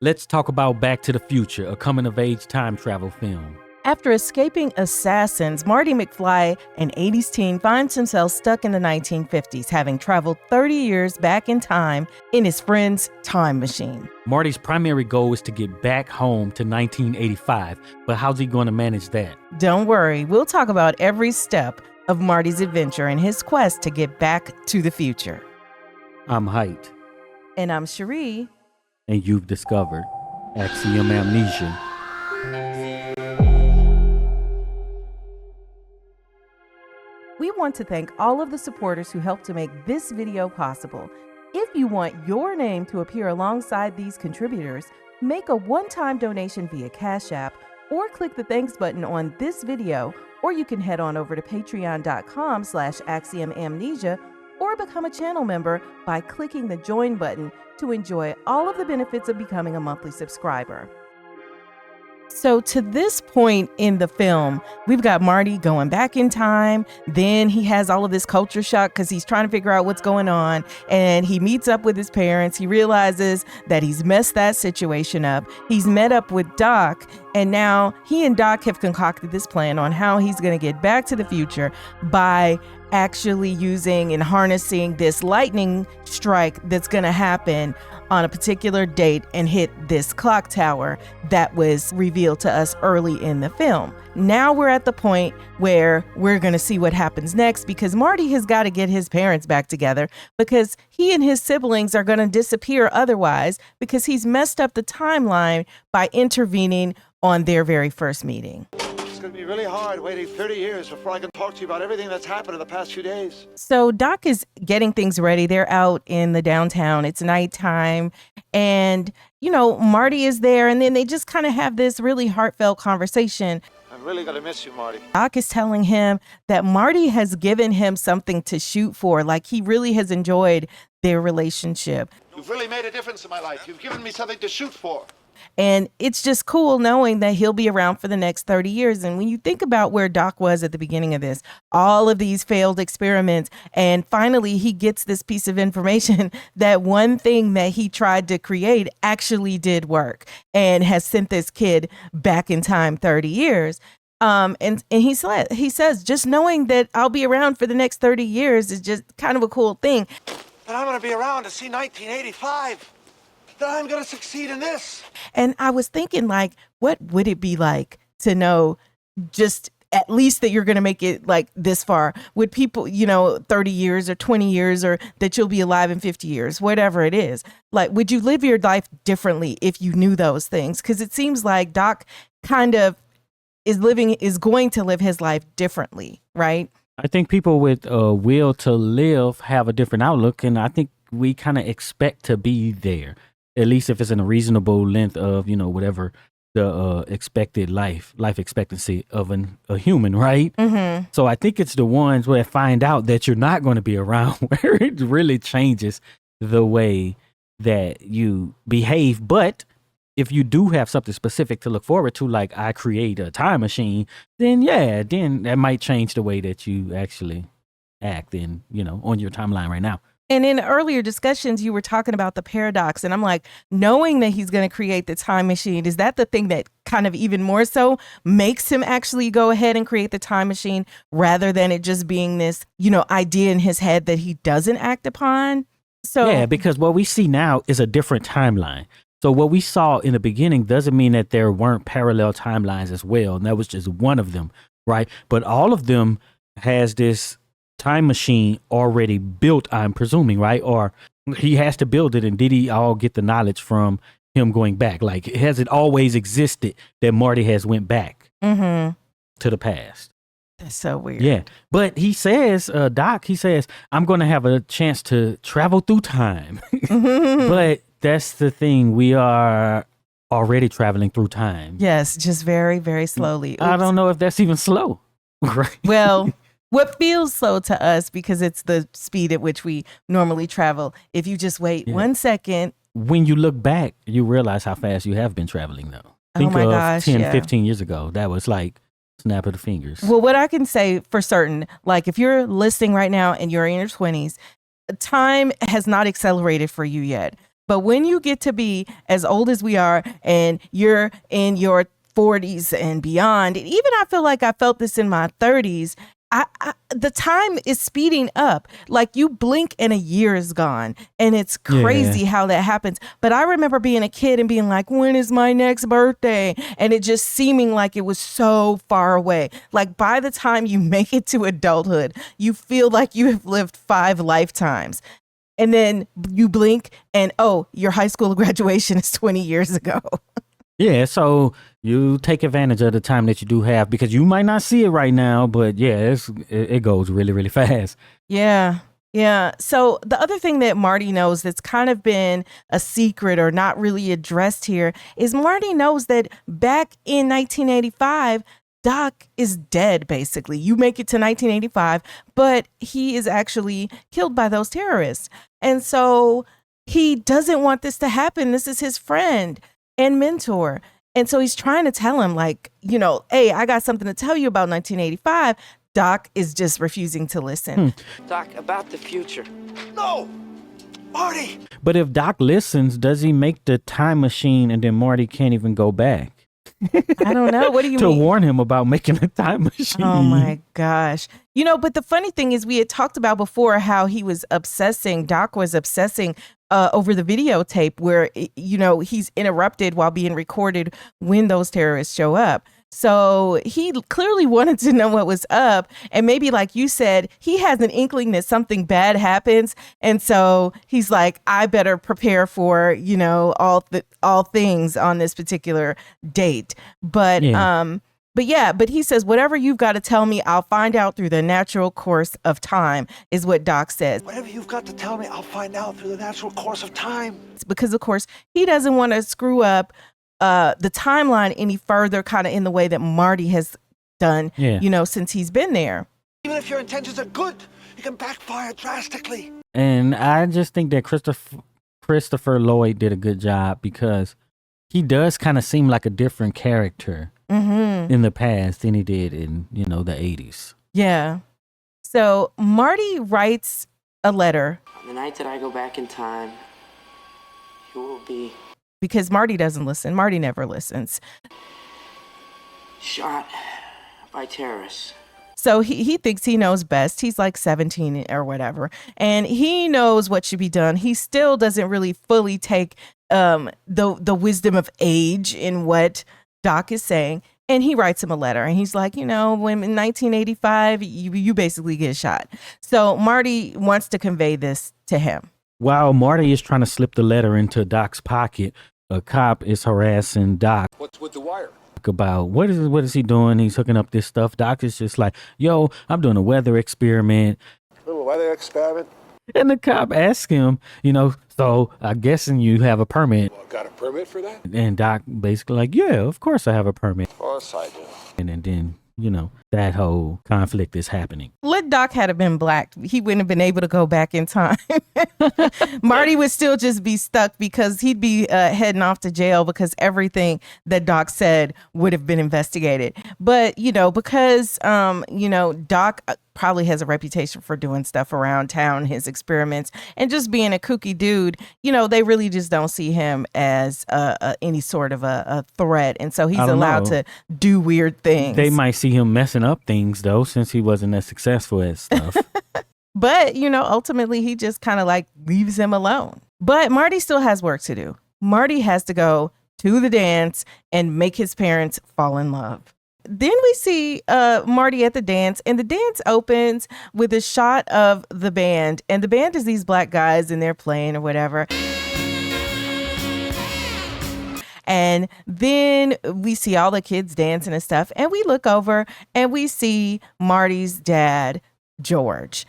Let's talk about Back to the Future, a coming-of-age time travel film. After escaping assassins, Marty McFly, an 80s teen, finds himself stuck in the 1950s, having traveled 30 years back in time in his friend's time machine. Marty's primary goal is to get back home to 1985, but how's he going to manage that? Don't worry, we'll talk about every step of Marty's adventure and his quest to get back to the future. I'm Heit. And I'm Cheri. And you've discovered Axiom Amnesia. We want to thank all of the supporters who helped to make this video possible. If you want your name to appear alongside these contributors, make a one-time donation via Cash App or click the thanks button on this video, or you can head on over to patreon.com/axiomamnesia or become a channel member by clicking the join button to enjoy all of the benefits of becoming a monthly subscriber. So to this point in the film, we've got Marty going back in time. Then he has all of this culture shock because he's trying to figure out what's going on. And he meets up with his parents. He realizes that he's messed that situation up. He's met up with Doc. And now he and Doc have concocted this plan on how he's going to get back to the future by actually using and harnessing this lightning strike that's going to happen on a particular date and hit this clock tower that was revealed to us early in the film. Now we're at the point where we're going to see what happens next, because Marty has got to get his parents back together, because he and his siblings are going to disappear otherwise, because he's messed up the timeline by intervening on their very first meeting. It's going to be really hard waiting 30 years before I can talk to you about everything that's happened in the past few days. So Doc is getting things ready. They're out in the downtown. It's nighttime. And, Marty is there. And then they just kind of have this really heartfelt conversation. I'm really going to miss you, Marty. Doc is telling him that Marty has given him something to shoot for. Like, he really has enjoyed their relationship. You've really made a difference in my life. You've given me something to shoot for. And it's just cool knowing that he'll be around for the next 30 years. And when you think about where Doc was at the beginning of this, all of these failed experiments, and finally he gets this piece of information that one thing that he tried to create actually did work and has sent this kid back in time 30 years. And he says, just knowing that I'll be around for the next 30 years is just kind of a cool thing. But I'm going to be around to see 1985. That I'm going to succeed in this. And I was thinking, what would it be like to know just at least that you're going to make it like this far? Would people, 30 years or 20 years, or that you'll be alive in 50 years, whatever it is? Like, would you live your life differently if you knew those things? Because it seems like Doc kind of is going to live his life differently, right? I think people with a will to live have a different outlook, and I think we kind of expect to be there. At least if it's in a reasonable length of, whatever the expected life expectancy of a human, right? Mm-hmm. So I think it's the ones where I find out that you're not going to be around where it really changes the way that you behave. But if you do have something specific to look forward to, like I create a time machine, then that might change the way that you actually act on your timeline right now. And in earlier discussions, you were talking about the paradox. And I'm like, knowing that he's going to create the time machine, is that the thing that kind of even more so makes him actually go ahead and create the time machine rather than it just being this, idea in his head that he doesn't act upon? So yeah, because what we see now is a different timeline. So what we saw in the beginning doesn't mean that there weren't parallel timelines as well. And that was just one of them, right? But all of them has this time machine already built, I'm presuming, right? Or he has to build it, and did he all get the knowledge from him going back? Like, has it always existed that Marty has went back to the past? That's so weird. Yeah, but he says, Doc, I'm going to have a chance to travel through time. But that's the thing, we are already traveling through time. Yes, just very, very slowly. Oops. I don't know if that's even slow. Right? Well, what feels slow to us, because it's the speed at which we normally travel. If you just wait 1 second. When you look back, you realize how fast you have been traveling, though. Think oh my of gosh, 10, 15 years ago. That was like snap of the fingers. Well, what I can say for certain, like if you're listening right now and you're in your 20s, time has not accelerated for you yet. But when you get to be as old as we are and you're in your 40s and beyond, and even I feel like I felt this in my 30s, the time is speeding up. Like you blink and a year is gone. And it's crazy how that happens. But I remember being a kid and being like, when is my next birthday? And it just seeming like it was so far away. Like by the time you make it to adulthood, you feel like you have lived 5 lifetimes. And then you blink and, oh, your high school graduation is 20 years ago. Yeah, so you take advantage of the time that you do have because you might not see it right now, but yeah, it goes really, really fast. Yeah. Yeah. So the other thing that Marty knows that's kind of been a secret or not really addressed here is Marty knows that back in 1985, Doc is dead, basically. You make it to 1985, but he is actually killed by those terrorists. And so he doesn't want this to happen. This is his friend and mentor. And so he's trying to tell him, like, you know, hey, I got something to tell you about 1985. Doc is just refusing to listen. Doc, about the future. No! Marty! But if Doc listens, does he make the time machine and then Marty can't even go back? I don't know. What do you to mean? warn him about making a time machine. Oh my gosh. You know, but the funny thing is we had talked about before how he was obsessing, Doc was obsessing over the videotape where, you know, he's interrupted while being recorded when those terrorists show up. So he clearly wanted to know what was up. And maybe like you said, he has an inkling that something bad happens. And so he's like, I better prepare for, you know, all things on this particular date. But but he says, whatever you've got to tell me, I'll find out through the natural course of time, is what Doc says. Whatever you've got to tell me, I'll find out through the natural course of time. Because, of course, he doesn't want to screw up the timeline any further, kind of in the way that Marty has done, you know, since he's been there. Even if your intentions are good, it can backfire drastically. And I just think that Christopher Lloyd did a good job because he does kind of seem like a different character in the past than he did in, you know, the 80s. Yeah. So Marty writes a letter. On the night that I go back in time, you will be... Because Marty doesn't listen. Marty never listens. Shot by terrorists. So he thinks he knows best. He's like 17 or whatever. And he knows what should be done. He still doesn't really fully take the wisdom of age in what Doc is saying. And he writes him a letter. And he's like, you know, when in 1985, you basically get shot. So Marty wants to convey this to him. While Marty is trying to slip the letter into Doc's pocket, a cop is harassing Doc. What's with the wire? About what is he doing? He's hooking up this stuff. Doc is just like, yo, I'm doing a weather experiment. Little weather experiment? And the cop asks him, you know, so I'm guessing you have a permit. Well, got a permit for that? And Doc basically like, yeah, of course I have a permit. Of course I do. And then, you know, that whole conflict is happening. Let Doc had been black, he wouldn't have been able to go back in time. Marty would still just be stuck because he'd be heading off to jail because everything that Doc said would have been investigated. But, you know, because, you know, Doc probably has a reputation for doing stuff around town, his experiments, and just being a kooky dude, you know, they really just don't see him as any sort of a threat. And so he's allowed to do weird things. They might see him messing up things, though, since he wasn't as successful at stuff. But, you know, ultimately, he just kind of like leaves him alone. But Marty still has work to do. Marty has to go to the dance and make his parents fall in love. Then we see Marty at the dance, and the dance opens with a shot of the band. And the band is these black guys, and they're playing or whatever. And then we see all the kids dancing and stuff. And we look over and we see Marty's dad, George.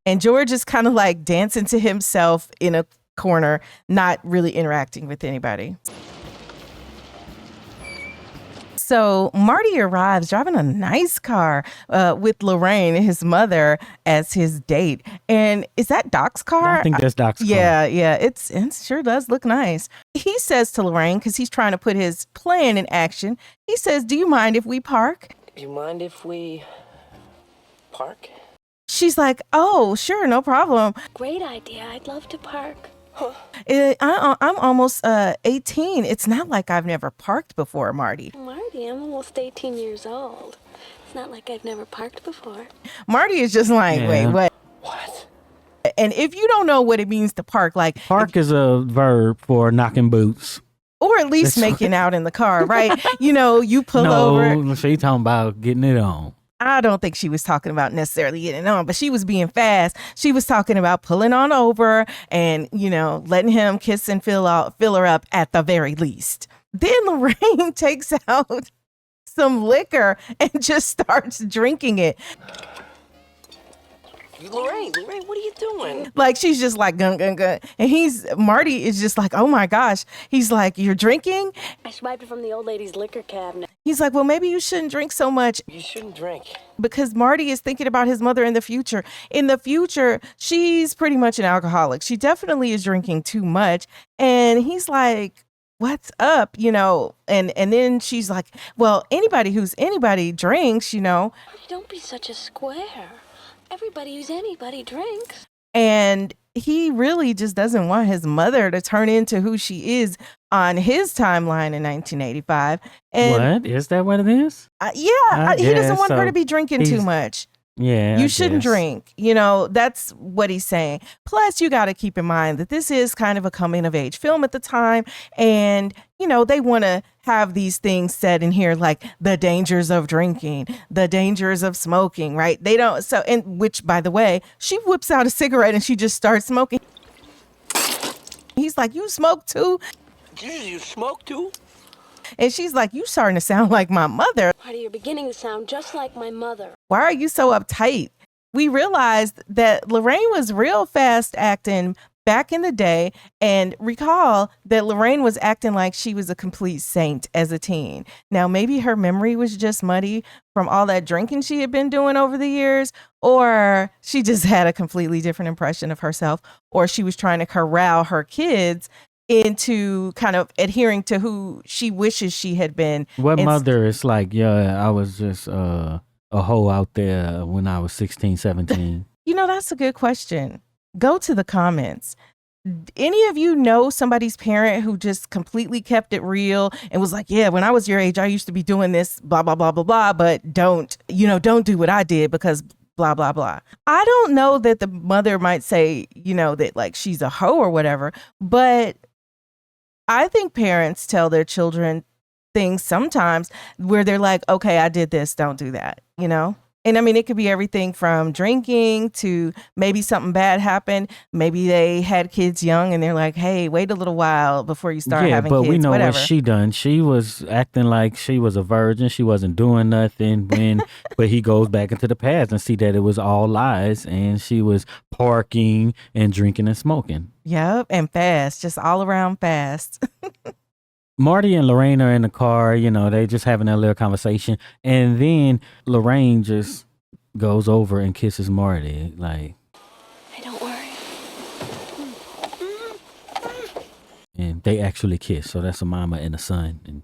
And George is kind of like dancing to himself in a corner, not really interacting with anybody. So Marty arrives driving a nice car with Lorraine, his mother, as his date. And is that Doc's car? I think that's Doc's car. Yeah. It sure does look nice. He says to Lorraine, because he's trying to put his plan in action, he says, do you mind if we park? You mind if we park? She's like, oh, sure, no problem. Great idea. I'd love to park. I'm almost 18. It's not like I've never parked before, Marty. Marty, I'm almost 18 years old. It's not like I've never parked before. Marty is just like, wait, what? What? And if you don't know what it means to park, like Park is a verb for knocking boots. or at least making out in the car, right? You pull over. No, she talking about getting it on. I don't think she was talking about necessarily getting on, but she was being fast. She was talking about pulling on over and, letting him kiss and fill her up at the very least. Then Lorraine takes out some liquor and just starts drinking it. Lorraine, what are you doing? Like, she's just like, gun, gun, gun. And Marty is just like, oh my gosh. He's like, you're drinking? I swiped it from the old lady's liquor cabinet. He's like, well, maybe you shouldn't drink so much. You shouldn't drink. Because Marty is thinking about his mother in the future. In the future, she's pretty much an alcoholic. She definitely is drinking too much. And he's like, what's up? And then she's like, well, anybody drinks, Don't be such a square. Everybody who's anybody drinks. And he really just doesn't want his mother to turn into who she is on his timeline in 1985. And What? Is that what it is? he doesn't want her to be drinking too much. Yeah. You I shouldn't guess. drink. That's what he's saying. Plus, you got to keep in mind that this is kind of a coming of age film at the time. And, they want to have these things said in here like the dangers of drinking, the dangers of smoking, right? They don't. So, and which, by the way, she whips out a cigarette and she just starts smoking. He's like, you smoke too? You smoke too? And she's like, you starting to sound like my mother. Marty, you're beginning to sound just like my mother. Why are you so uptight? We realized that Lorraine was real fast acting back in the day, and recall that Lorraine was acting like she was a complete saint as a teen. Now, maybe her memory was just muddy from all that drinking she had been doing over the years, or she just had a completely different impression of herself, or she was trying to corral her kids into kind of adhering to who she wishes she had been. What mother is like, yeah, I was just a hoe out there when I was 16, 17. That's a good question. Go to the comments. Any of you know somebody's parent who just completely kept it real and was like, yeah, when I was your age, I used to be doing this, blah, blah, blah, blah, blah, but don't do what I did because blah, blah, blah. I don't know that the mother might say, that like she's a hoe or whatever, but I think parents tell their children things sometimes where they're like, okay, I did this, don't do that, And I mean, it could be everything from drinking to maybe something bad happened. Maybe they had kids young and they're like, hey, wait a little while before you start having kids. Yeah, but we know whatever. what she done. She was acting like she was a virgin. She wasn't doing nothing but he goes back into the past and see that it was all lies and she was parking and drinking and smoking. Yep, and fast, just all around fast. Marty and Lorraine are in the car, they just having a little conversation. And then Lorraine just goes over and kisses Marty. Like, Hey, don't worry. and they actually kiss. So that's a mama and a son. And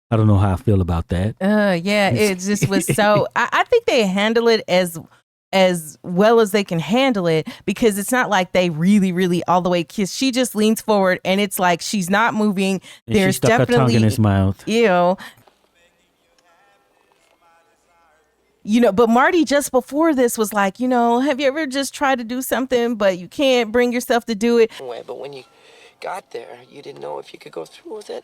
I don't know how I feel about that. Yeah, it just was so, I think they handle it as well as they can handle it because it's not like they really, really all the way kiss. She just leans forward and it's like she's not moving. And There's she stuck her tongue in his mouth. But Marty just before this was like, have you ever just tried to do something, but you can't bring yourself to do it? But when you got there, you didn't know if you could go through with it.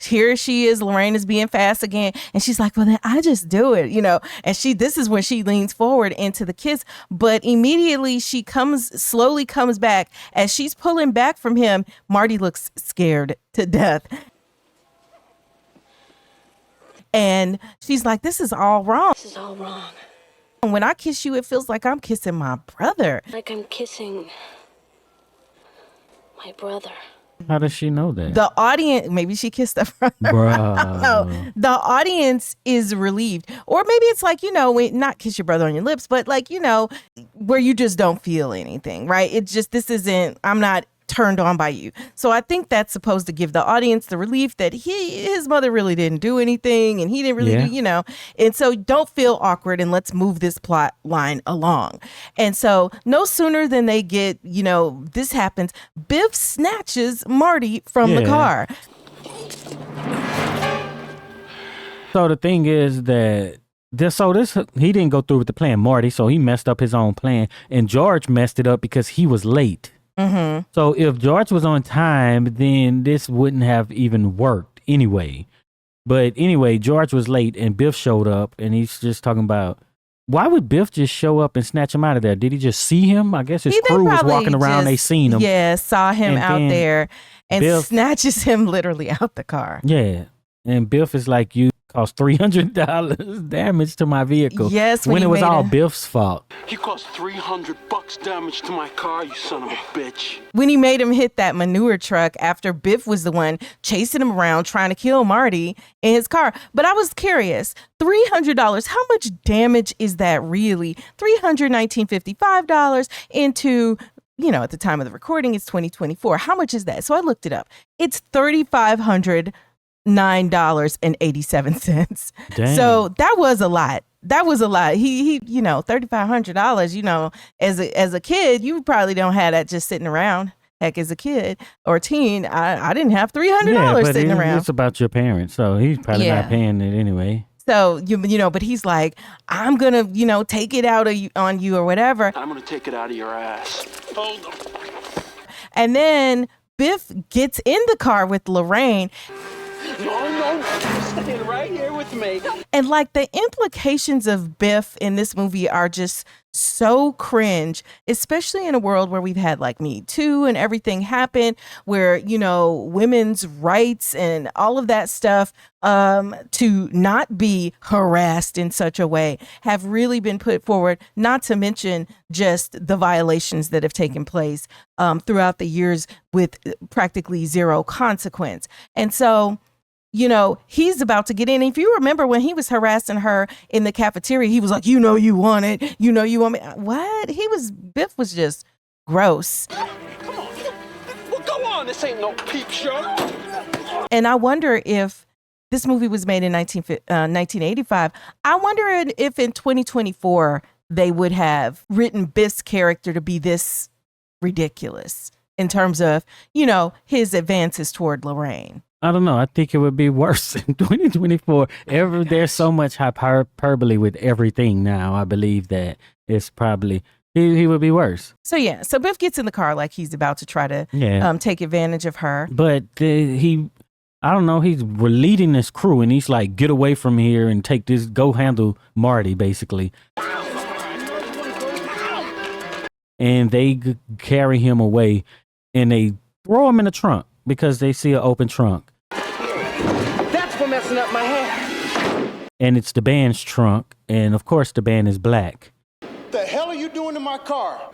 Here she is, Lorraine is being fast again. And she's like, well, then I just do it, And this is when she leans forward into the kiss. But immediately she slowly comes back. As she's pulling back from him, Marty looks scared to death. And she's like, this is all wrong. This is all wrong. When I kiss you, it feels like I'm kissing my brother. Like I'm kissing my brother. How does she know that? The audience, maybe she kissed her brother. Bruh. No, the audience is relieved. Or maybe it's like, not kiss your brother on your lips, but like, where you just don't feel anything, right? It's just, I'm not turned on by you. So I think that's supposed to give the audience the relief that his mother really didn't do anything and he didn't really do, and so don't feel awkward and let's move this plot line along. And so no sooner than they get, this happens, Biff snatches Marty from the car. So the thing is that he didn't go through with the plan, Marty, so he messed up his own plan, and George messed it up because he was late. Mm-hmm. So if George was on time, then this wouldn't have even worked anyway. But anyway, George was late and Biff showed up, and he's just talking about, why would Biff just show up and snatch him out of there? Did he just see him? I guess his crew was walking around, they seen him. Yeah, saw him out there and Biff snatches him literally out the car. Yeah. And Biff is like, you caused $300 damage to my vehicle. Yes, when it was all Biff's fault. You caused $300 damage to my car, you son of a bitch. When he made him hit that manure truck after Biff was the one chasing him around trying to kill Marty in his car. But I was curious, $300, how much damage is that really? $319.55 into, at the time of the recording, it's 2024. How much is that? So I looked it up. It's $3,509.87. So that was a lot. He $3,500, as a kid, you probably don't have that just sitting around. Heck, as a kid or teen, I didn't have $300 sitting around. It's about your parents, so he's probably not paying it anyway. So, but he's like, I'm going to, take it out on you or whatever. I'm going to take it out of your ass. Hold on. And then Biff gets in the car with Lorraine. No, stay right here with me. And like the implications of Biff in this movie are just so cringe, especially in a world where we've had like Me Too and everything happen, where, women's rights and all of that stuff to not be harassed in such a way have really been put forward, not to mention just the violations that have taken place throughout the years with practically zero consequence. And so, he's about to get in. If you remember when he was harassing her in the cafeteria, he was like, you want it. You want me. What? Biff was just gross. Come on. Well, go on. This ain't no peep show. And I wonder if this movie was made in 1985. I wonder if in 2024 they would have written Biff's character to be this ridiculous in terms of, his advances toward Lorraine. I don't know. I think it would be worse in 2024. There's so much hyperbole with everything now. I believe that it's probably he would be worse. So so Biff gets in the car like he's about to try to take advantage of her. But I don't know. He's leading this crew, and he's like, "Get away from here and take this. Go handle Marty," basically. And they carry him away, and they throw him in the trunk because they see an open trunk. That's for messing up my hair. And it's the band's trunk, and of course the band is black. The hell are you doing to my car?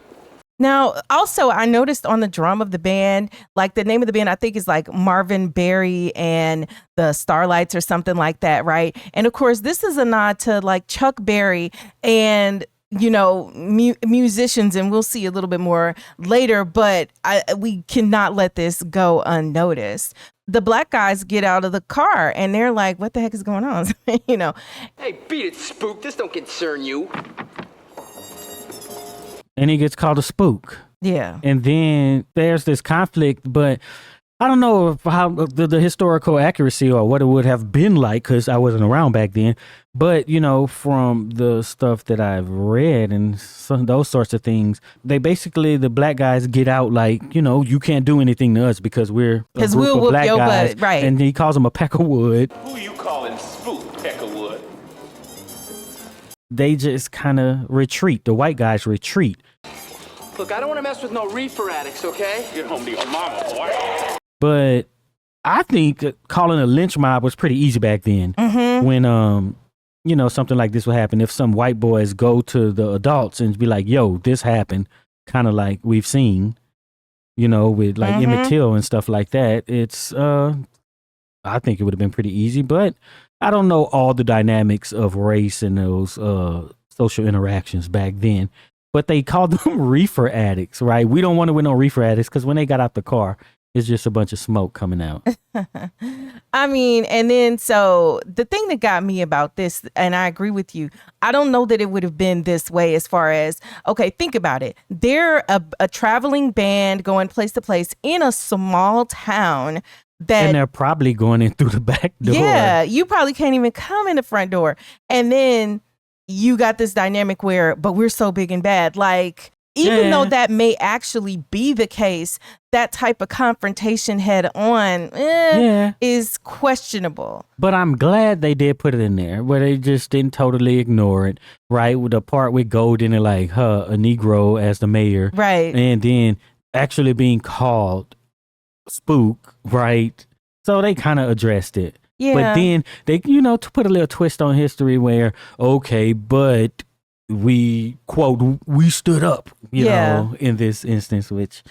Now, also, I noticed on the drum of the band, like the name of the band, I think is like Marvin Berry and the Starlights or something like that, right? And of course, this is a nod to like Chuck Berry and musicians, and we'll see a little bit more later, but we cannot let this go unnoticed. The black guys get out of the car and they're like, what the heck is going on? Hey, beat it, spook. This don't concern you. And he gets called a spook. Yeah. And then there's this conflict, but I don't know how the historical accuracy or what it would have been like, because I wasn't around back then. But, from the stuff that I've read and those sorts of things, the black guys get out like, you can't do anything to us because we're a group of black guys. Butt, right. And he calls them a peck of wood. Who you calling spook, Peckerwood? They just kind of retreat. The white guys retreat. Look, I don't want to mess with no reefer addicts, okay? Get home to your mama, boy. But I think calling a lynch mob was pretty easy back then. Mm-hmm. When, something like this would happen. If some white boys go to the adults and be like, yo, this happened, kind of like we've seen, with like Emmett Till and stuff like that. It's, I think it would have been pretty easy, but I don't know all the dynamics of race and those social interactions back then. but they called them reefer addicts, right? We don't want to win no reefer addicts because when they got out the car, it's just a bunch of smoke coming out. I mean, and then so the thing that got me about this, and I agree with you, I don't know that it would have been this way as far as, okay, think about it. They're a traveling band going place to place in a small town. And they're probably going in through the back door. Yeah, you probably can't even come in the front door. And then you got this dynamic where, but we're so big and bad. Like, even though that may actually be the case, that type of confrontation head on is questionable. But I'm glad they did put it in there where they just didn't totally ignore it, right? With the part with Golden and like a Negro as the mayor. Right. And then actually being called Spook, right? So they kind of addressed it. Yeah. But then they, to put a little twist on history where, okay, but we, quote, we stood up, you know, in this instance, which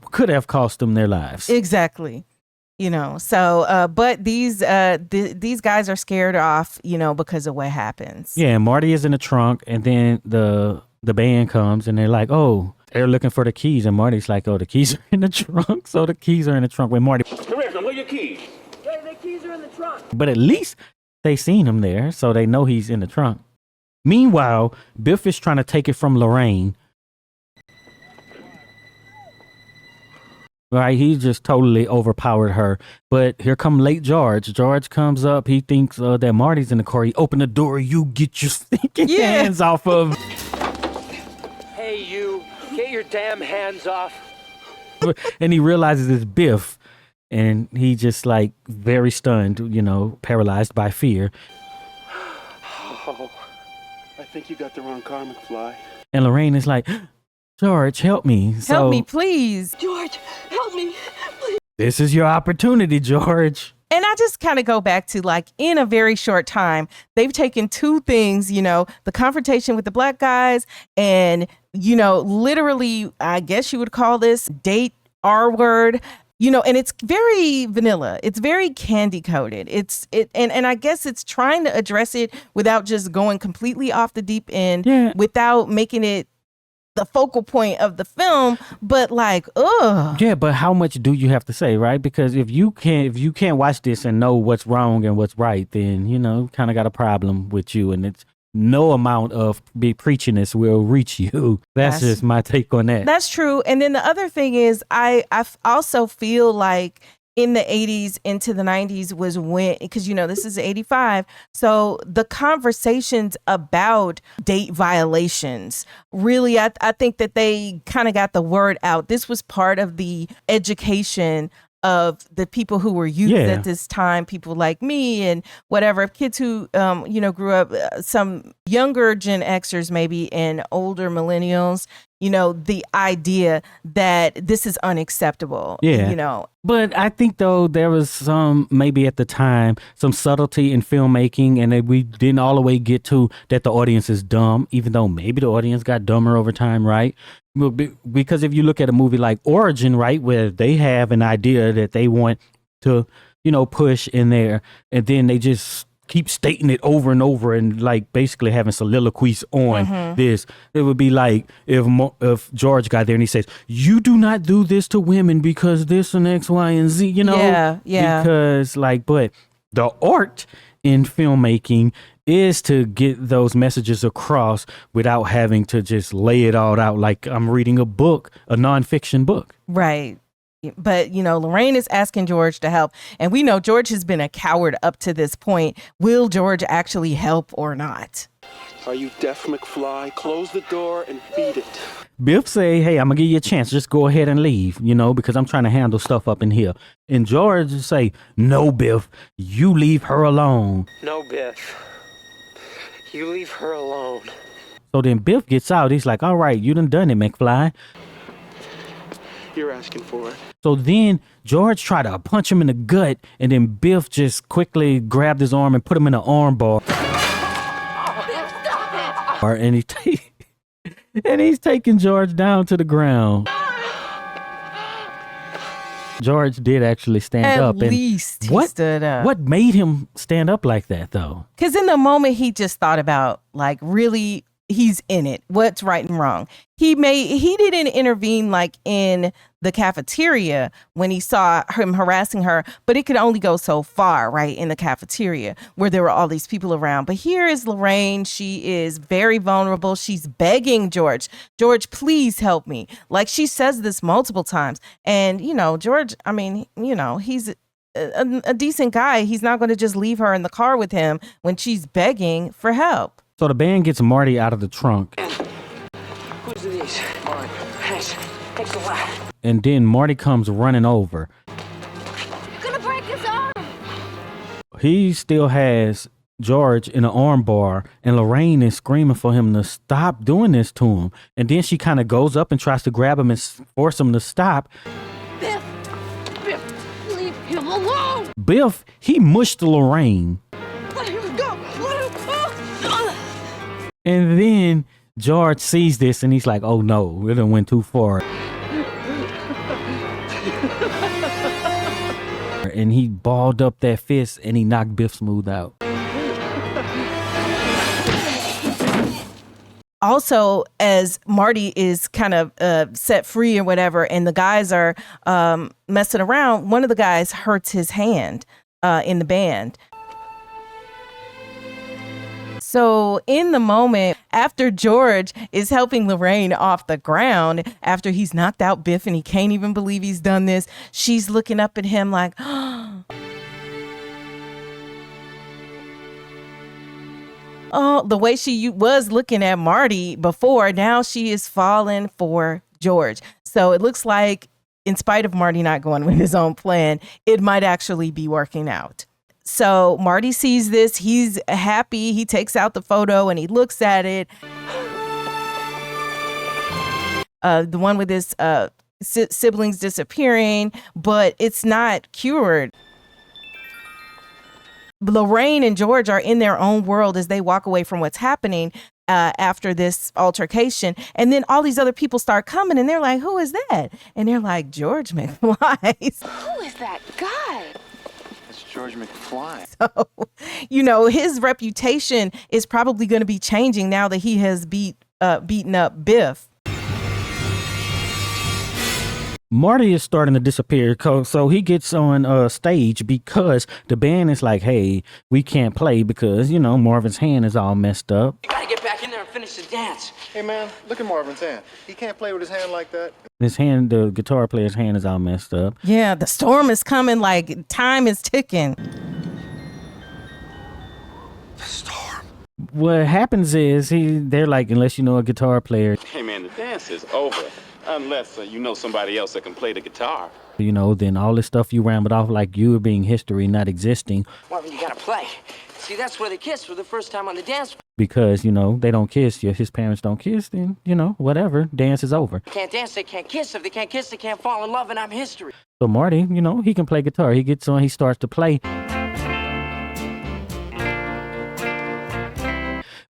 could have cost them their lives. Exactly. So, but these guys are scared off, because of what happens. Yeah, Marty is in the trunk, and then the band comes, and they're like, oh, they're looking for the keys, and Marty's like, oh, the keys are in the trunk. So the keys are in the trunk with Marty. Correct, where are your keys? Hey, the keys are in the trunk. But at least they seen him there, so they know he's in the trunk. Meanwhile, Biff is trying to take it from Lorraine. Right, he just totally overpowered her. But here come late George. George comes up. He thinks that Marty's in the car. He open the door. You get your stinking hands off of. Hey, you, get your damn hands off. And he realizes it's Biff. And he just like very stunned, paralyzed by fear. Oh, I think you got the wrong car, McFly. And Lorraine is like, George, help me. Help me, please. George, help me, please. This is your opportunity, George. And I just kind of go back to like in a very short time, they've taken two things, the confrontation with the black guys and, literally, I guess you would call this date R word. And it's very vanilla. It's very candy coated. And I guess it's trying to address it without just going completely off the deep end, without making it the focal point of the film. But like, ugh. Yeah, but how much do you have to say, right? Because if you can't watch this and know what's wrong and what's right, then kind of got a problem with you, and it's. No amount of preachiness will reach you. That's just my take on that. That's true. And then the other thing is, I also feel like in the 80s into the 90s was when, because, this is 85. So the conversations about date violations, really, I think that they kind of got the word out. This was part of the education of the people who were youth at this time, people like me and whatever, kids who, grew up, some younger Gen Xers maybe and older millennials, the idea that this is unacceptable. But I think, though, there was some, maybe at the time, some subtlety in filmmaking, and that we didn't all the way get to that the audience is dumb, even though maybe the audience got dumber over time, right? Because if you look at a movie like Origin, right, where they have an idea that they want to, push in there, and then they just keep stating it over and over and like basically having soliloquies on this. It would be like if George got there and he says, you do not do this to women because this and X, Y, and Z, Yeah. Because but the art in filmmaking is to get those messages across without having to just lay it all out like I'm reading a book, a nonfiction book. Right. But, Lorraine is asking George to help. And we know George has been a coward up to this point. Will George actually help or not? Are you deaf, McFly? Close the door and beat it. Biff say, hey, I'm going to give you a chance. Just go ahead and leave, because I'm trying to handle stuff up in here. And George say, no, Biff, you leave her alone. No, Biff. You leave her alone. So then Biff gets out. He's like, all right, you done it, McFly. You're asking for it. So then George tried to punch him in the gut, and then Biff just quickly grabbed his arm and put him in an arm bar. And he's taking George down to the ground. George did actually stand up. At least he stood up. What made him stand up like that, though? Because in the moment, he just thought about, like, really he's in it. What's right and wrong? He didn't intervene like in the cafeteria when he saw him harassing her, but it could only go so far, right, in the cafeteria where there were all these people around. But here is Lorraine. She is very vulnerable. She's begging George, please help me. Like, she says this multiple times. And, George, I mean, he's a decent guy. He's not going to just leave her in the car with him when she's begging for help. So the band gets Marty out of the trunk. Who's these? Marty. Thanks a lot. And then Marty comes running over. Gonna break his arm. He still has George in an arm bar, and Lorraine is screaming for him to stop doing this to him. And then she kind of goes up and tries to grab him and force him to stop. Biff, leave him alone. Biff, he mushed Lorraine. Let him go. Let him go. And then George sees this and he's like, oh no, it done went too far. And he balled up that fist and he knocked Biff Smooth out. Also, as Marty is kind of set free or whatever, and the guys are messing around, one of the guys hurts his hand in the band. So in the moment, after George is helping Lorraine off the ground, after he's knocked out Biff and he can't even believe he's done this, she's looking up at him like, oh, the way she was looking at Marty before, now she is falling for George. So it looks like, in spite of Marty not going with his own plan, it might actually be working out. So Marty sees this. He's happy. He takes out the photo and he looks at it. The one with his siblings disappearing, but it's not cured. Lorraine and George are in their own world as they walk away from what's happening after this altercation. And then all these other people start coming and they're like, who is that? And they're like, George McFly. Who is that guy? George McFly. So, his reputation is probably going to be changing now that he has beaten up Biff. Marty is starting to disappear, so he gets on stage because the band is like, hey, we can't play because, Marvin's hand is all messed up. You gotta get back in there and finish the dance. Hey, man, look at Marvin's hand. He can't play with his hand like that. The guitar player's hand is all messed up. Yeah, the storm is coming, like time is ticking. The storm. What happens is they're like, unless you know a guitar player. Hey, man, the dance is over. Unless you know somebody else that can play the guitar. Then all this stuff you rambled off like you were being history, not existing. Marvin, you gotta play. See, that's where they kissed for the first time on the dance floor. Because, they don't kiss. His parents don't kiss, then, whatever. Dance is over. Can't dance, they can't kiss. If they can't kiss, they can't fall in love, and I'm history. So Marty, he can play guitar. He gets on, he starts to play.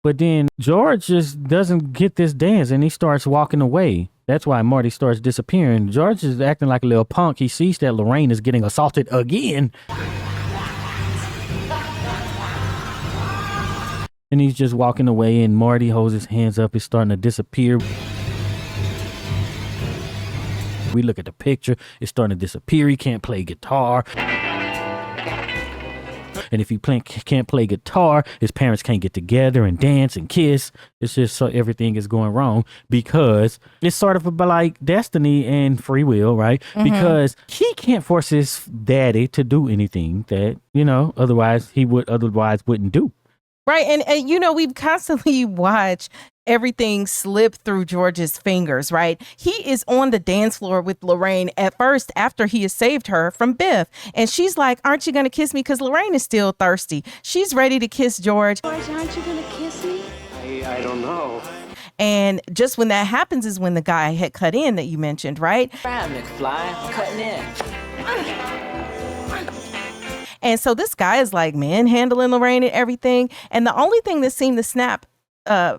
But then George just doesn't get this dance and he starts walking away. That's why Marty starts disappearing. George is acting like a little punk. He sees that Lorraine is getting assaulted again. And he's just walking away and Marty holds his hands up. He's starting to disappear. We look at the picture. It's starting to disappear. He can't play guitar. And if he can't play guitar, his parents can't get together and dance and kiss. It's just so everything is going wrong because it's sort of like destiny and free will, right? Mm-hmm. Because he can't force his daddy to do anything that, otherwise wouldn't do. Right. And we've constantly watched everything slip through George's fingers, right? He is on the dance floor with Lorraine at first after he has saved her from Biff. And she's like, aren't you going to kiss me? Because Lorraine is still thirsty. She's ready to kiss George. George, aren't you going to kiss me? I don't know. And just when that happens is when the guy had cut in that you mentioned, right? Right, McFly, cutting in. And so this guy is like manhandling Lorraine and everything. And the only thing that seemed to snap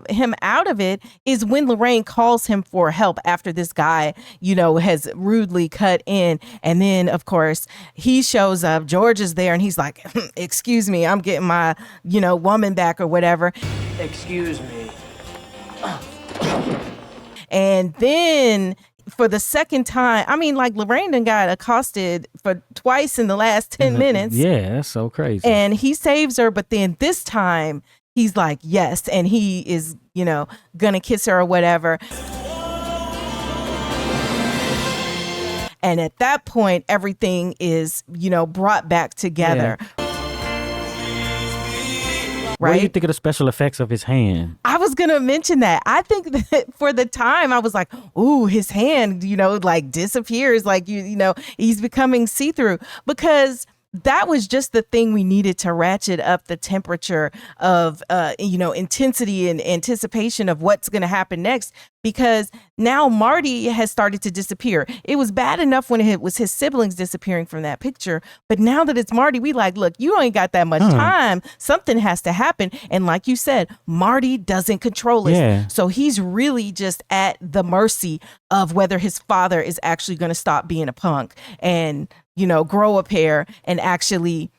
him out of it is when Lorraine calls him for help after this guy, has rudely cut in. And then, of course, he shows up. George is there and he's like, excuse me, I'm getting my, woman back or whatever. Excuse me. And then for the second time, I mean, like Lorraine done got accosted for twice in the last 10 minutes. Yeah, that's so crazy. And he saves her, but then this time he's like, yes, and he is, gonna kiss her or whatever. And at that point, everything is, brought back together. Yeah. Right? What do you think of the special effects of his hand? I was going to mention that. I think that for the time, I was like, ooh, his hand, like disappears. Like, he's becoming see-through. Because that was just the thing we needed to ratchet up the temperature of, intensity and anticipation of what's going to happen next. Because now Marty has started to disappear. It was bad enough when it was his siblings disappearing from that picture. But now that it's Marty, we like, look, you ain't got that much time. Something has to happen. And like you said, Marty doesn't control us. Yeah. So he's really just at the mercy of whether his father is actually going to stop being a punk and, grow a pair and actually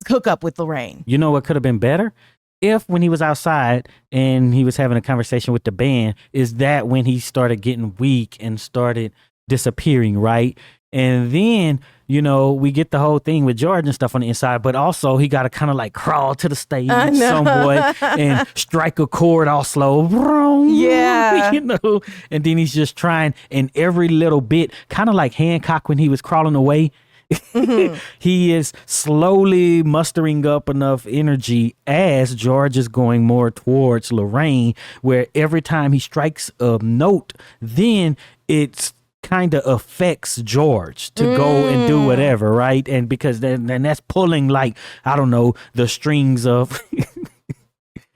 hook up with Lorraine. You know what could have been better? If when he was outside and he was having a conversation with the band, is that when he started getting weak and started disappearing, right? And then, we get the whole thing with George and stuff on the inside, but also he got to kind of like crawl to the stage somewhat and strike a chord all slow. Yeah. And then he's just trying, and every little bit, kind of like Hancock when he was crawling away. Mm-hmm. He is slowly mustering up enough energy as George is going more towards Lorraine, where every time he strikes a note, then it's kind of affects George to go and do whatever, right? And because then that's pulling, like, I don't know, the strings of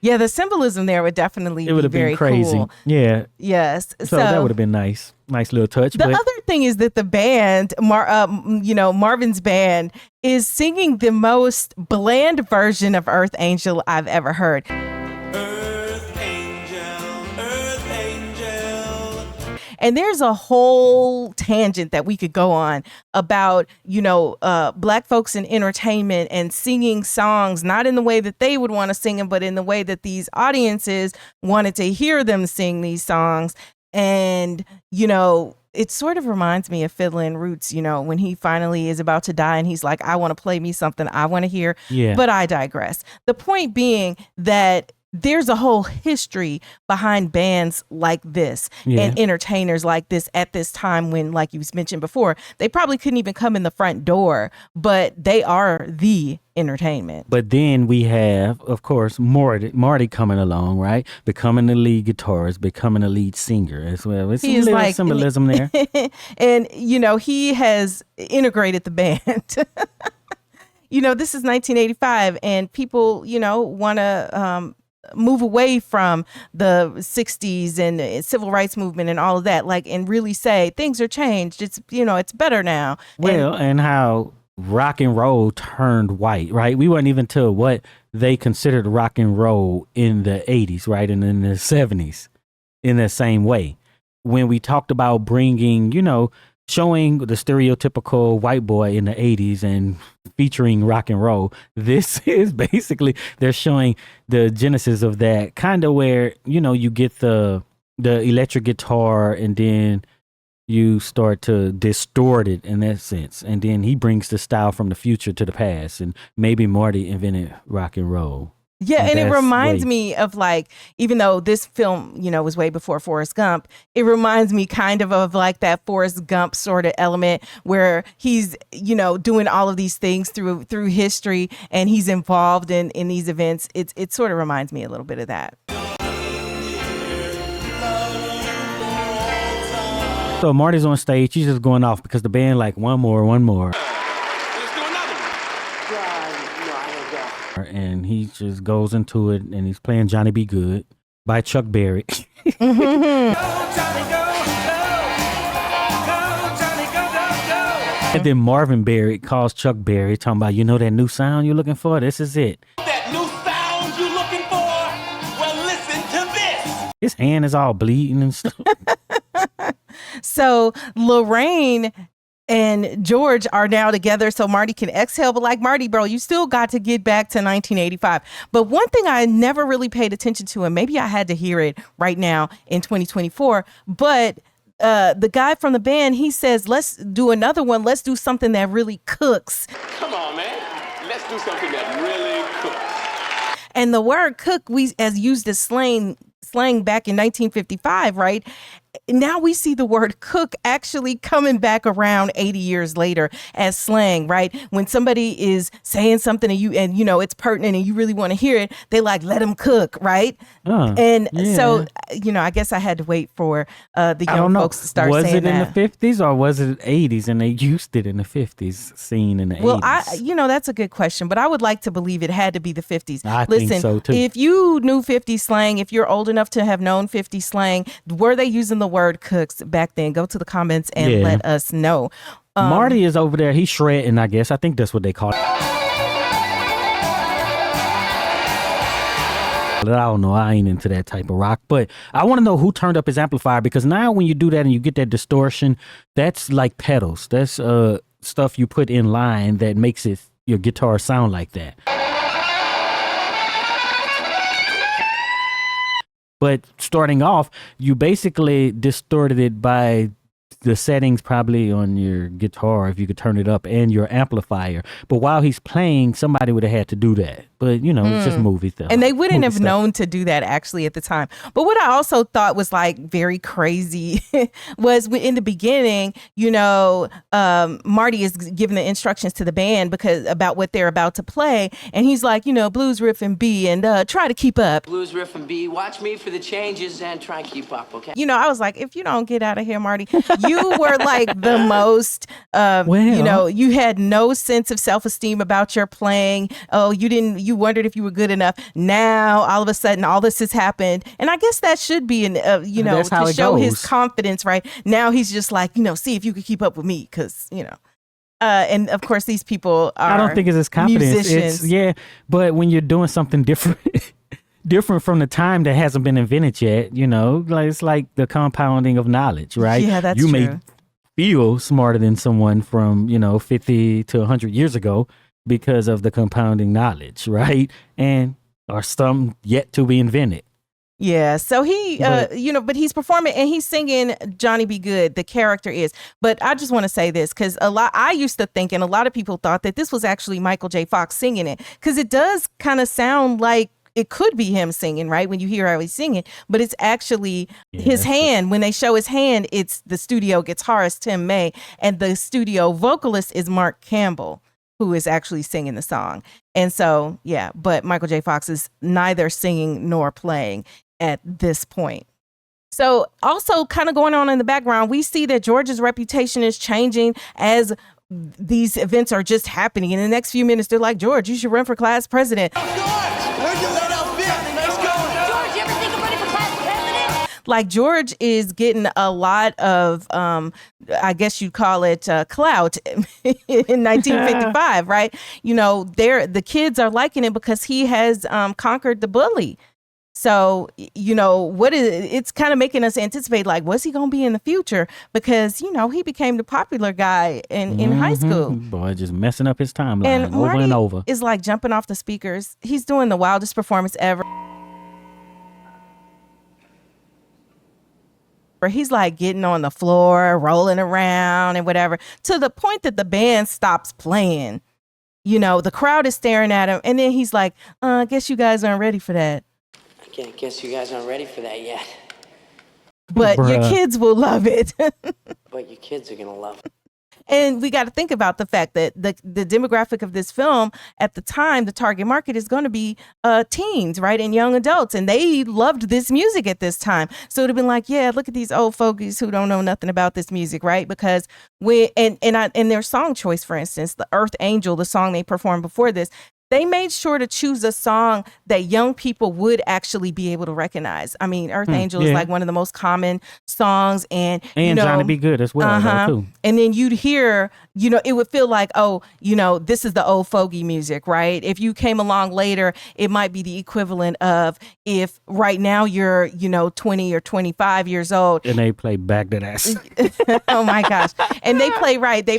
yeah, the symbolism there would definitely it would have been crazy. Cool. Yeah. Yes. So that would have been nice little touch. The other thing is that the band, Marvin's band, is singing the most bland version of Earth Angel I've ever heard. And there's a whole tangent that we could go on about, Black folks in entertainment and singing songs, not in the way that they would want to sing them, but in the way that these audiences wanted to hear them sing these songs. And, it sort of reminds me of Fiddlin' Roots, when he finally is about to die and he's like, I want to play me something I want to hear. Yeah. But I digress. The point being that there's a whole history behind bands like this and entertainers like this at this time when, like you mentioned before, they probably couldn't even come in the front door, but they are the entertainment. But then we have, of course, Marty coming along, right? Becoming the lead guitarist, becoming a lead singer as well. It's some little symbolism there. And, he has integrated the band. This is 1985 and people, want to move away from the 60s and civil rights movement and all of that, and really say things are changed. It's, it's better now. Well, and how rock and roll turned white, right? We weren't even to what they considered rock and roll in the 80s, right? And in the 70s in the same way. When we talked about bringing, showing the stereotypical white boy in the 80s and featuring rock and roll, this is basically, they're showing the genesis of that, kind of where, you get the electric guitar and then you start to distort it in that sense. And then he brings the style from the future to the past, and maybe Marty invented rock and roll. Yeah, and it reminds me of, even though this film, was way before Forrest Gump, it reminds me kind of like that Forrest Gump sort of element where he's, doing all of these things through history and he's involved in these events. It sort of reminds me a little bit of that. So Marty's on stage, he's just going off because the band one more. And he just goes into it and he's playing Johnny Be Good by Chuck Berry. And then Marvin Berry calls Chuck Berry talking about, that new sound you're looking for? This is it. That new sound you looking for? Well, listen to this. His hand is all bleeding and stuff. So Lorraine and George are now together so Marty can exhale. But like, Marty, bro, you still got to get back to 1985. But one thing I never really paid attention to, and maybe I had to hear it right now in 2024, but the guy from the band, he says, let's do another one. Let's do something that really cooks. Come on, man. Let's do something that really cooks. And the word cook, as used as slang back in 1955, right? Now we see the word cook actually coming back around 80 years later as slang, right? When somebody is saying something and you know it's pertinent and you really want to hear it, they like, let them cook, right? So, I guess I had to wait for the young folks to start saying that. Was it in the 50s or was it 80s and they used it in the 50s, seen in the 80s? Well, that's a good question, but I would like to believe it had to be the 50s. Listen, think so too. If you knew 50s slang, if you're old enough to have known 50s slang, were they using the word cooks back then? Go to the comments and let us know. Marty is over there. He's shredding, I guess. I think that's what they call it. I don't know. I ain't into that type of rock, but I want to know who turned up his amplifier, because now when you do that and you get that distortion, that's like pedals. That's stuff you put in line that makes your guitar sound like that. But starting off, you basically distorted it by the settings probably on your guitar, if you could turn it up, and your amplifier. But while he's playing, somebody would have had to do that. But, it's just movie stuff. And they wouldn't have known to do that actually at the time. But what I also thought was like very crazy was in the beginning, Marty is giving the instructions to the band about what they're about to play. And he's like, blues riff and B and try to keep up. Blues riff and B. Watch me for the changes and try and keep up, okay? I was like, if you don't get out of here, Marty, you were like the most, you had no sense of self-esteem about your playing. Oh, you wondered if you were good enough. Now, all of a sudden, all this has happened. And I guess that should be, to show his confidence, right? Now he's just like, see if you could keep up with me, because, and of course, these people are I don't think it's his confidence. Musicians. But when you're doing something different... different from the time that hasn't been invented yet, like it's like the compounding of knowledge, right? Yeah, that's true. You true. may feel smarter than someone from, 50 to 100 years ago because of the compounding knowledge, right? Or some yet to be invented. Yeah, so he, but he's performing and he's singing Johnny Be Good, the character is. But I just want to say this, because I used to think, and a lot of people thought that this was actually Michael J. Fox singing it, because it does kind of sound like it could be him singing, right? When you hear how he's singing, but it's actually his hand. When they show his hand, it's the studio guitarist, Tim May, and the studio vocalist is Mark Campbell, who is actually singing the song. And so, but Michael J. Fox is neither singing nor playing at this point. So also kind of going on in the background, we see that George's reputation is changing as these events are just happening. In the next few minutes, they're like, George, you should run for class president. Like, George is getting a lot of, I guess you'd call it clout in 1955, right? The kids are liking it because he has conquered the bully. So, it's kind of making us anticipate, like, what's he going to be in the future? Because, he became the popular guy in high school. Boy, just messing up his timeline over Marty and over. Is like jumping off the speakers. He's doing the wildest performance ever. He's like getting on the floor, rolling around and whatever, to the point that the band stops playing. The crowd is staring at him. And then he's like, I guess you guys aren't ready for that. I guess you guys aren't ready for that yet. But your kids will love it. But your kids are going to love it. And we got to think about the fact that the demographic of this film at the time, the target market is going to be teens, right? And young adults. And they loved this music at this time. So it'd have been like, yeah, look at these old fogies who don't know nothing about this music, right? Because and their song choice, for instance, the Earth Angel, the song they performed before this, they made sure to choose a song that young people would actually be able to recognize. I mean, Earth Angel is like one of the most common songs, and Johnny Be Good as well, too. And then you'd hear it would feel like, oh, this is the old fogey music, right? If you came along later, it might be the equivalent of if right now you're, 20 or 25 years old. And they play back to that. Oh my gosh. And they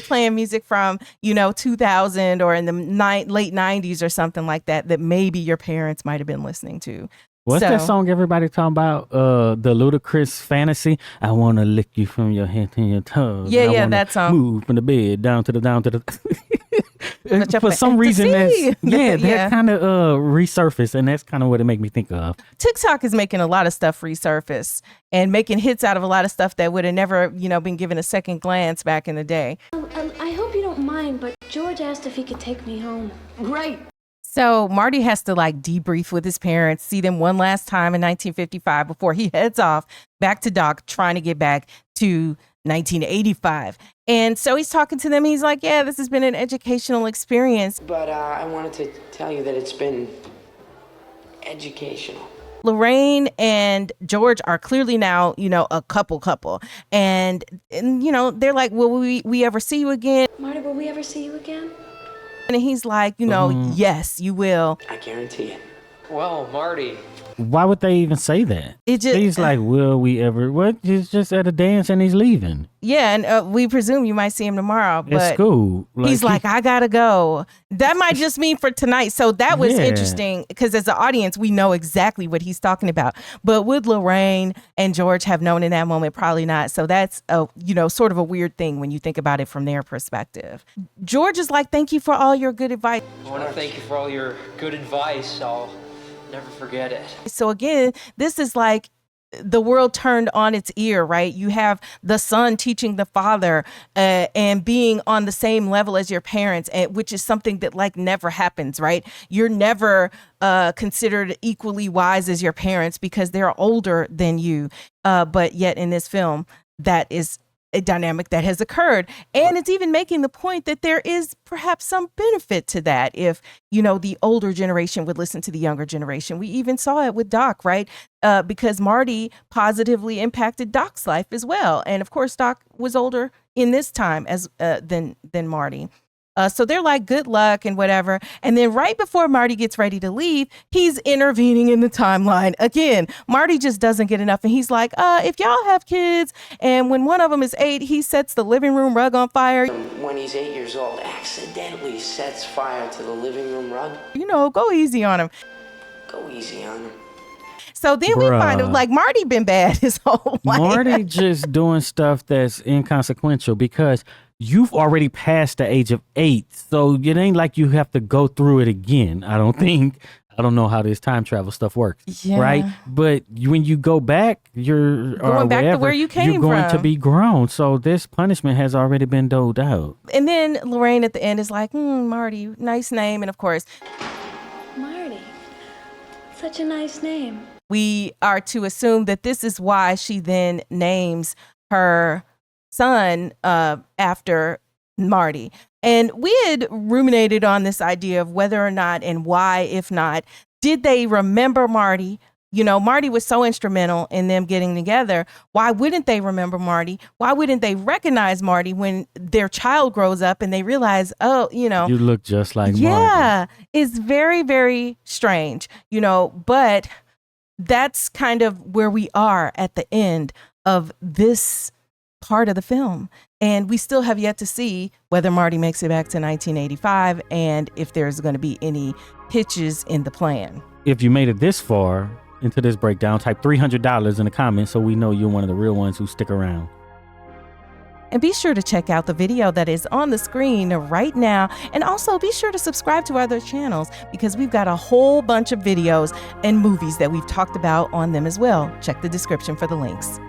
playing music from, 2000 or in the late 90s or something like that maybe your parents might have been listening to. What's that song everybody talking about? The ludicrous fantasy. I want to lick you from your head to your toes. Yeah, that song. Move from the bed down to the. For some reason, that kind of resurfaced, and that's kind of what it make me think of. TikTok is making a lot of stuff resurface and making hits out of a lot of stuff that would have never, been given a second glance back in the day. I hope you don't mind, but George asked if he could take me home. Great. So Marty has to debrief with his parents, see them one last time in 1955 before he heads off back to Doc, trying to get back to 1985. And so he's talking to them. He's like, yeah, this has been an educational experience. But I wanted to tell you that it's been educational. Lorraine and George are clearly now, a couple. And they're like, will we ever see you again? Marty, will we ever see you again? And he's like, yes, you will. I guarantee it. Well, Marty. Why would they even say that? He's like, will we ever? What? He's just at a dance and he's leaving. Yeah, and we presume you might see him tomorrow. But at school. He's like, I gotta go. That might just mean for tonight. So that was interesting because as an audience, we know exactly what he's talking about. But would Lorraine and George have known in that moment? Probably not. So that's sort of a weird thing when you think about it from their perspective. George is like, thank you for all your good advice. I want to thank you for all your good advice. I'll never forget it. So again, this is like the world turned on its ear, right? You have the son teaching the father and being on the same level as your parents, which is something that never happens, right? You're never considered equally wise as your parents because they're older than you. But yet in this film, that is a dynamic that has occurred. And it's even making the point that there is perhaps some benefit to that if, the older generation would listen to the younger generation. We even saw it with Doc, right? Because Marty positively impacted Doc's life as well. And of course, Doc was older in this time than Marty. So they're like, good luck and whatever. And then right before Marty gets ready to leave, he's intervening in the timeline. Again, Marty just doesn't get enough. And he's like, if y'all have kids and when one of them is 8, he sets the living room rug on fire. When he's 8 years old, accidentally sets fire to the living room rug. Go easy on him. Go easy on him. So then we find him Marty been bad his whole life. Marty just doing stuff that's inconsequential because you've already passed the age of 8. So it ain't like you have to go through it again. I don't think. I don't know how this time travel stuff works. Yeah. Right. But when you go back, you're going back to where you came from. You're going to be grown. So this punishment has already been doled out. And then Lorraine at the end is like, Marty, nice name. And of course, Marty, such a nice name. We are to assume that this is why she then names her son after Marty. And we had ruminated on this idea of whether or not and why, if not, did they remember Marty? Marty was so instrumental in them getting together. Why wouldn't they remember Marty? Why wouldn't they recognize Marty when their child grows up and they realize, you look just like Marty. Yeah, it's very, very strange, but that's kind of where we are at the end of this part of the film. And we still have yet to see whether Marty makes it back to 1985 and if there's going to be any hitches in the plan. If you made it this far into this breakdown, type $300 in the comments so we know you're one of the real ones who stick around. And be sure to check out the video that is on the screen right now. And also be sure to subscribe to our other channels because we've got a whole bunch of videos and movies that we've talked about on them as well. Check the description for the links.